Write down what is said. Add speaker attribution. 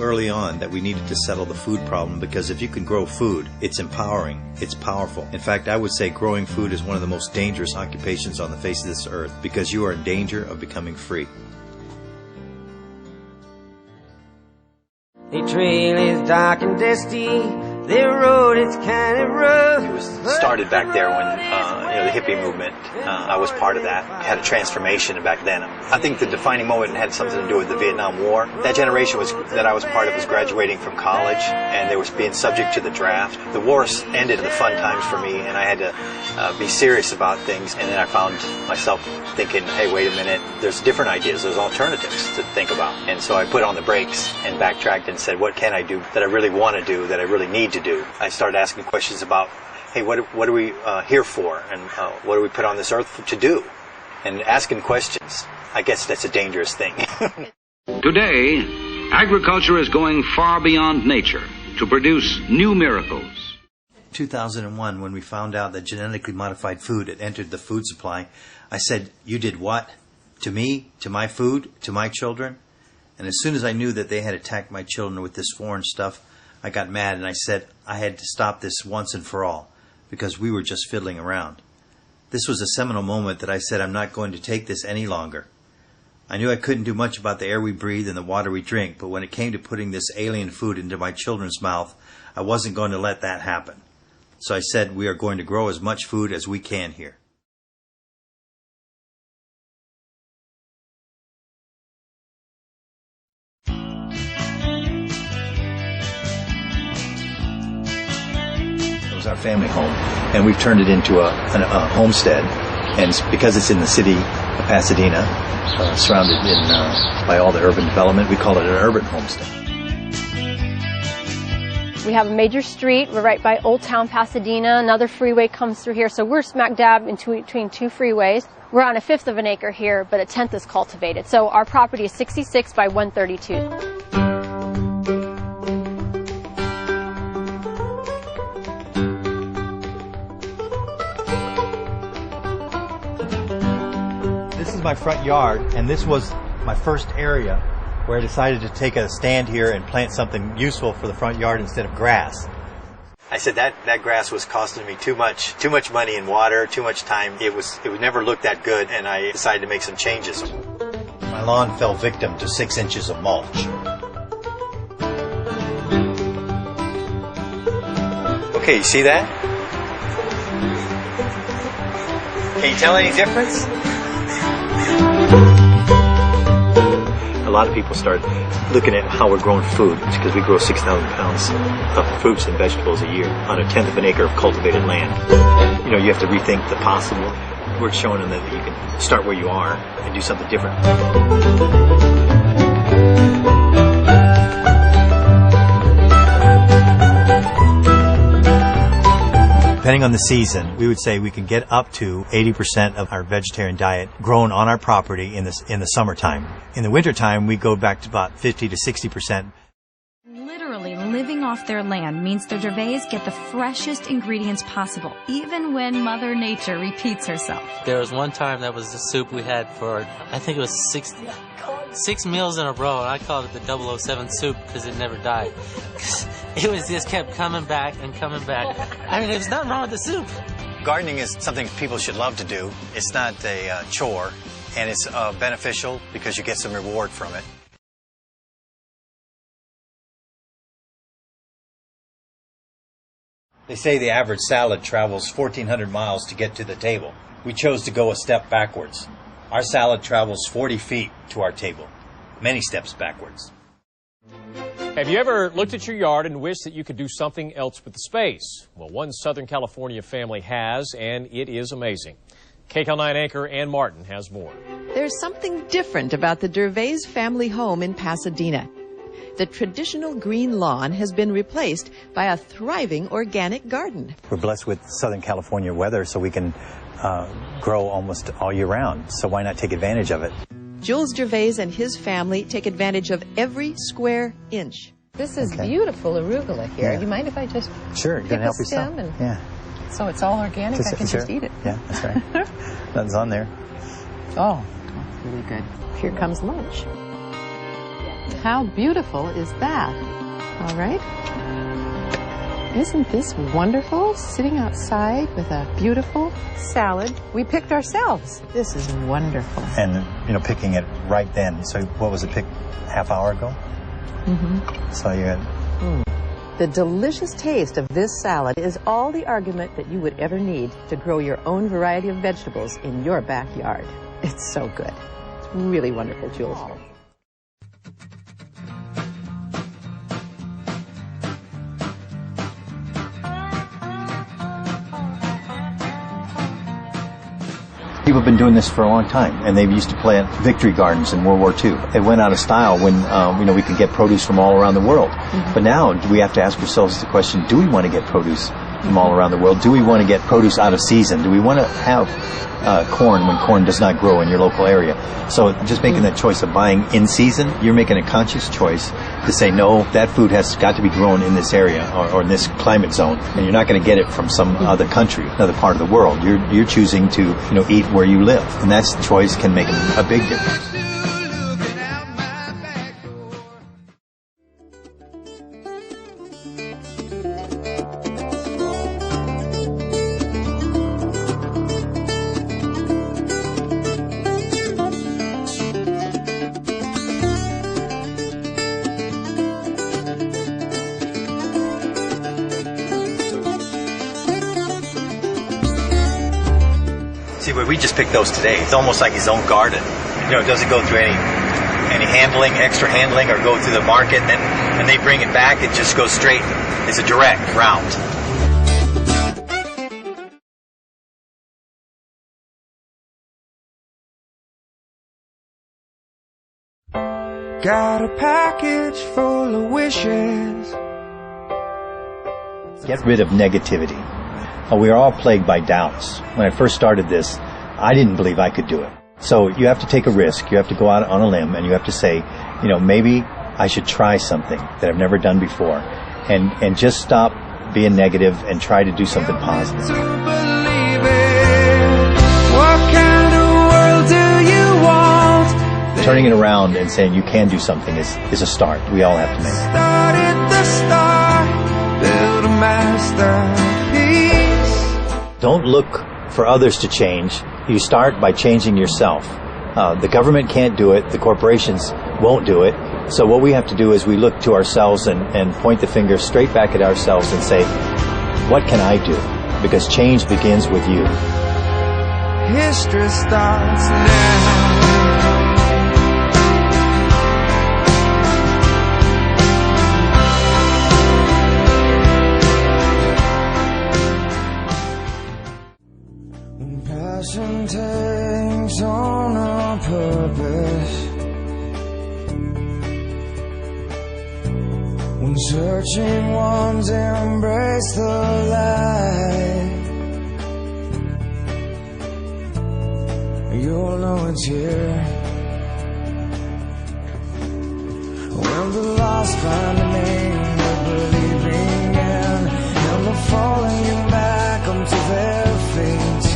Speaker 1: early on that we needed to settle the food problem, because if you can grow food, it's empowering, it's powerful. In fact, I would say growing food is one of the most dangerous occupations on the face of this earth, because you are in danger of becoming free.
Speaker 2: The trail is dark and dusty. The road is kind of rough.
Speaker 3: It was started back there when, the hippie movement, I was part of that. I had a transformation back then. I think the defining moment had something to do with the Vietnam War. That generation that I was part of was graduating from college, and they were being subject to the draft. The war ended the fun times for me, and I had to be serious about things. And then I found myself thinking, hey, wait a minute, there's different ideas, there's alternatives to think about. And so I put on the brakes and backtracked and said, what can I do that I really want to do, that I really need to do? I started asking questions about, hey, what are we here for, and what do we put on this earth to do? And asking questions, I guess that's a dangerous thing.
Speaker 4: Today, agriculture is going far beyond nature to produce new miracles.
Speaker 1: 2001, when we found out that genetically modified food had entered the food supply, I said, you did what? To me? To my food? To my children? And as soon as I knew that they had attacked my children with this foreign stuff, I got mad and I said I had to stop this once and for all, because we were just fiddling around. This was a seminal moment that I said I'm not going to take this any longer. I knew I couldn't do much about the air we breathe and the water we drink, but when it came to putting this alien food into my children's mouth, I wasn't going to let that happen. So I said we are going to grow as much food as we can here. Our family home, and we've turned it into a homestead, and because it's in the city of Pasadena, surrounded by all the urban development, we call it an urban homestead.
Speaker 5: We have a major street. We're right by Old Town Pasadena. Another freeway comes through here, so we're smack dab between two freeways. We're on 1/5 of an acre here, but 1/10 is cultivated. So our property is 66 by 132.
Speaker 1: This is my front yard, and this was my first area where I decided to take a stand here and plant something useful for the front yard instead of grass.
Speaker 3: I said that grass was costing me too much money and water, too much time. It would never look that good, and I decided to make some changes.
Speaker 1: My lawn fell victim to 6 inches of mulch.
Speaker 3: Okay, you see that? Can you tell any difference? A lot of people start looking at how we're growing food. It's because we grow 6,000 pounds of fruits and vegetables a year on 1/10 of an acre of cultivated land. You have to rethink the possible. We're showing them that you can start where you are and do something different. Depending on the season, we would say we can get up to 80% of our vegetarian diet grown on our property in the summertime. In the wintertime, we go back to about 50 to 60%.
Speaker 6: Literally living off their land means the Gervais get the freshest ingredients possible, even when Mother Nature repeats herself.
Speaker 7: There was one time that was the soup we had for, I think it was six meals in a row, and I called it the 007 soup because it never died. It was just kept coming back and coming back. I mean, there's nothing wrong with the soup. Gardening is something people should love to do. It's not a chore, and it's beneficial because you get some reward from it.
Speaker 1: They say the average salad travels 1,400 miles to get to the table. We chose to go a step backwards. Our salad travels 40 feet to our table, many steps backwards.
Speaker 8: Have you ever looked at your yard and wished that you could do something else with the space? Well, one Southern California family has, and it is amazing. KCAL9 anchor Ann Martin has more.
Speaker 9: There's something different about the Gervais family home in Pasadena. The traditional green lawn has been replaced by a thriving organic garden.
Speaker 3: We're blessed with Southern California weather, so we can grow almost all year round. So why not take advantage of it?
Speaker 9: Jules Gervais and his family take advantage of every square inch.
Speaker 10: This is beautiful arugula here.
Speaker 3: Yeah.
Speaker 10: Do you mind if I just
Speaker 3: Sure, you can help yourself.
Speaker 10: Yeah. So it's all organic? I can just eat it.
Speaker 3: Yeah, that's right. Nothing's on there.
Speaker 10: Oh, really good. Here comes lunch. How beautiful is that? All right. Isn't this wonderful? Sitting outside with a beautiful salad we picked ourselves. This is wonderful.
Speaker 3: And, picking it right then. So what was it, picked half hour ago?
Speaker 10: Mm-hmm.
Speaker 3: So you had...
Speaker 9: The delicious taste of this salad is all the argument that you would ever need to grow your own variety of vegetables in your backyard. It's so good. It's really wonderful, Jules.
Speaker 1: People have been doing this for a long time, and they used to plant victory gardens in World War II. It went out of style when we could get produce from all around the world. But now we have to ask ourselves the question: do we want to get produce from all around the world? Do we want to get produce out of season? Do we want to have corn when corn does not grow in your local area? So just making that choice of buying in season, you're making a conscious choice to say, no, that food has got to be grown in this area or in this climate zone, and you're not going to get it from some other country, another part of the world. You're choosing to eat where you live, and that choice can make a big difference.
Speaker 3: See, but we just picked those today. It's almost like his own garden. It doesn't go through any handling, extra handling, or go through the market, and they bring it back. It just goes straight. It's a direct route.
Speaker 2: Got a package full of wishes.
Speaker 1: Get rid of negativity. We are all plagued by doubts. When I first started this, I didn't believe I could do it. So you have to take a risk. You have to go out on a limb, and you have to say, maybe I should try something that I've never done before, and just stop being negative and try to do something positive.
Speaker 2: What kind of world do you want?
Speaker 1: Turning it around and saying you can do something is a start. We all have to make it.
Speaker 2: Start at the start, build a masterpiece.
Speaker 1: Don't look for others to change. You start by changing yourself. The government can't do it. The corporations won't do it. So what we have to do is we look to ourselves and point the finger straight back at ourselves and say, what can I do? Because change begins with you.
Speaker 2: History starts now. Passion takes on a purpose. When searching ones embrace the light, you'll know it's here. When the lost find a name they're believing in, and they're falling you back onto their feet.